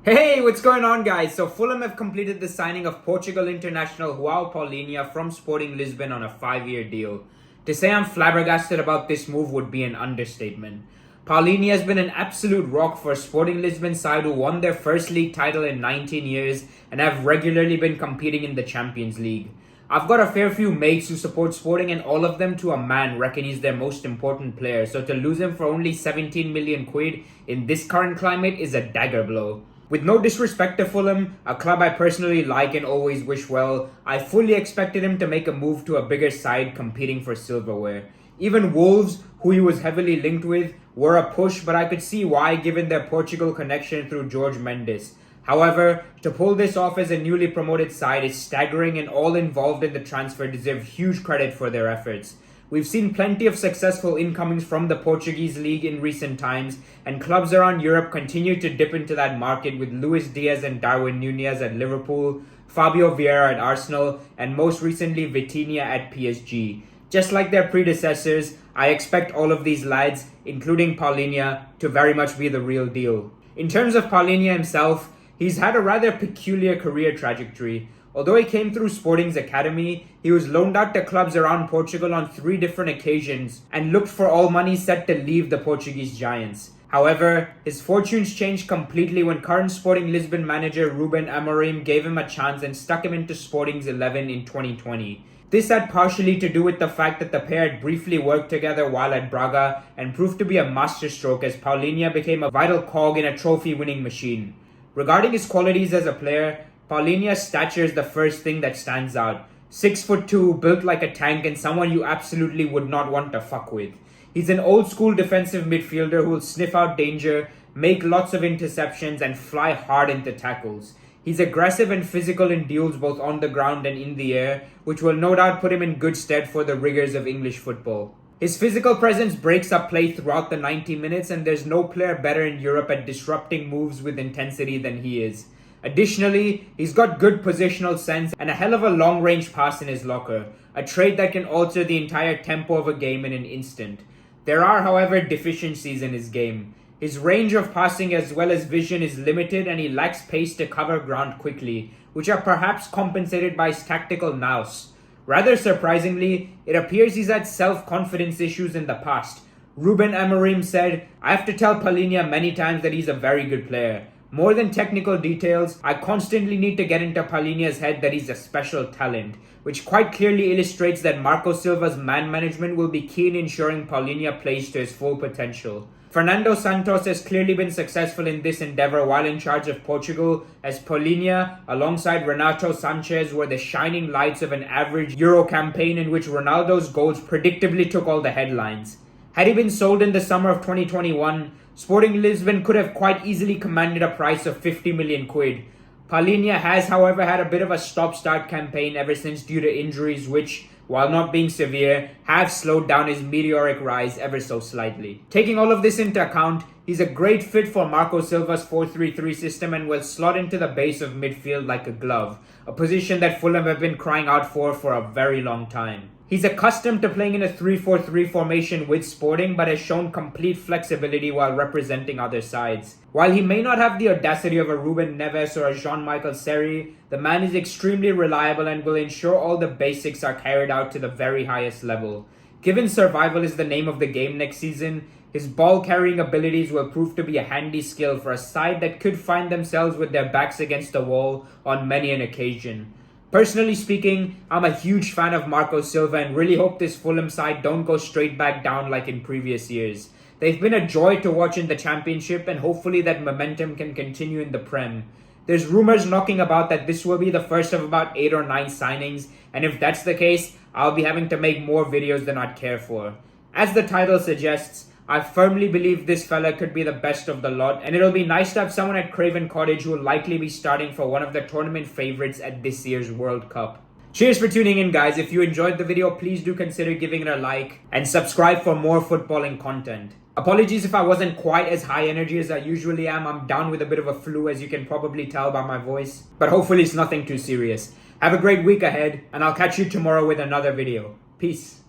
Hey, what's going on, guys? So Fulham have completed the signing of Portugal international João Palhinha from Sporting Lisbon on a 5-year deal. To say I'm flabbergasted about this move would be an understatement. Palhinha has been an absolute rock for a Sporting Lisbon side who won their first league title in 19 years and have regularly been competing in the Champions League. I've got a fair few mates who support Sporting, and all of them to a man reckon he's their most important player, so to lose him for only 17 million quid in this current climate is a dagger blow. With no disrespect to Fulham, a club I personally like and always wish well, I fully expected him to make a move to a bigger side competing for silverware. Even Wolves, who he was heavily linked with, were a push, but I could see why given their Portugal connection through Jorge Mendes. However, to pull this off as a newly promoted side is staggering, and all involved in the transfer deserve huge credit for their efforts. We've seen plenty of successful incomings from the Portuguese league in recent times, and clubs around Europe continue to dip into that market with Luis Diaz and Darwin Núñez at Liverpool, Fabio Vieira at Arsenal, and most recently Vitinha at PSG. Just like their predecessors, I expect all of these lads, including Palhinha, to very much be the real deal. In terms of Palhinha himself, he's had a rather peculiar career trajectory. Although he came through Sporting's academy, he was loaned out to clubs around Portugal on 3 different occasions and looked for all money set to leave the Portuguese giants. However, his fortunes changed completely when current Sporting Lisbon manager Ruben Amorim gave him a chance and stuck him into Sporting's 11 in 2020. This had partially to do with the fact that the pair had briefly worked together while at Braga and proved to be a masterstroke as Palhinha became a vital cog in a trophy-winning machine. Regarding his qualities as a player, Palhinha's stature is the first thing that stands out. 6'2", built like a tank, and someone you absolutely would not want to fuck with. He's an old school defensive midfielder who will sniff out danger, make lots of interceptions, and fly hard into tackles. He's aggressive and physical in duels both on the ground and in the air, which will no doubt put him in good stead for the rigors of English football. His physical presence breaks up play throughout the 90 minutes, and there's no player better in Europe at disrupting moves with intensity than he is. Additionally, he's got good positional sense and a hell of a long-range pass in his locker, a trait that can alter the entire tempo of a game in an instant. There are, however, deficiencies in his game. His range of passing as well as vision is limited, and he lacks pace to cover ground quickly, which are perhaps compensated by his tactical nous. Rather surprisingly, it appears he's had self-confidence issues in the past. Ruben Amorim said, "I have to tell Palhinha many times that he's a very good player. More than technical details, I constantly need to get into Palhinha's head that he's a special talent," which quite clearly illustrates that Marco Silva's man management will be key in ensuring Palhinha plays to his full potential. Fernando Santos has clearly been successful in this endeavour while in charge of Portugal, as Palhinha, alongside Renato Sanchez, were the shining lights of an average Euro campaign in which Ronaldo's goals predictably took all the headlines. Had he been sold in the summer of 2021, Sporting Lisbon could have quite easily commanded a price of 50 million quid. Palhinha has, however, had a bit of a stop-start campaign ever since due to injuries which, while not being severe, have slowed down his meteoric rise ever so slightly. Taking all of this into account, he's a great fit for Marco Silva's 4-3-3 system and will slot into the base of midfield like a glove, a position that Fulham have been crying out for a very long time. He's accustomed to playing in a 3-4-3 formation with Sporting, but has shown complete flexibility while representing other sides. While he may not have the audacity of a Ruben Neves or a Jean-Michel Seri, the man is extremely reliable and will ensure all the basics are carried out to the very highest level. Given survival is the name of the game next season, his ball-carrying abilities will prove to be a handy skill for a side that could find themselves with their backs against the wall on many an occasion. Personally speaking, I'm a huge fan of Marco Silva and really hope this Fulham side don't go straight back down like in previous years. They've been a joy to watch in the Championship, and hopefully that momentum can continue in the Prem. There's rumours knocking about that this will be the first of about 8 or 9 signings, and if that's the case, I'll be having to make more videos than I'd care for. As the title suggests, I firmly believe this fella could be the best of the lot, and it'll be nice to have someone at Craven Cottage who will likely be starting for one of the tournament favourites at this year's World Cup. Cheers for tuning in, guys. If you enjoyed the video, please do consider giving it a like and subscribe for more footballing content. Apologies if I wasn't quite as high energy as I usually am. I'm down with a bit of a flu, as you can probably tell by my voice, but hopefully it's nothing too serious. Have a great week ahead, and I'll catch you tomorrow with another video. Peace.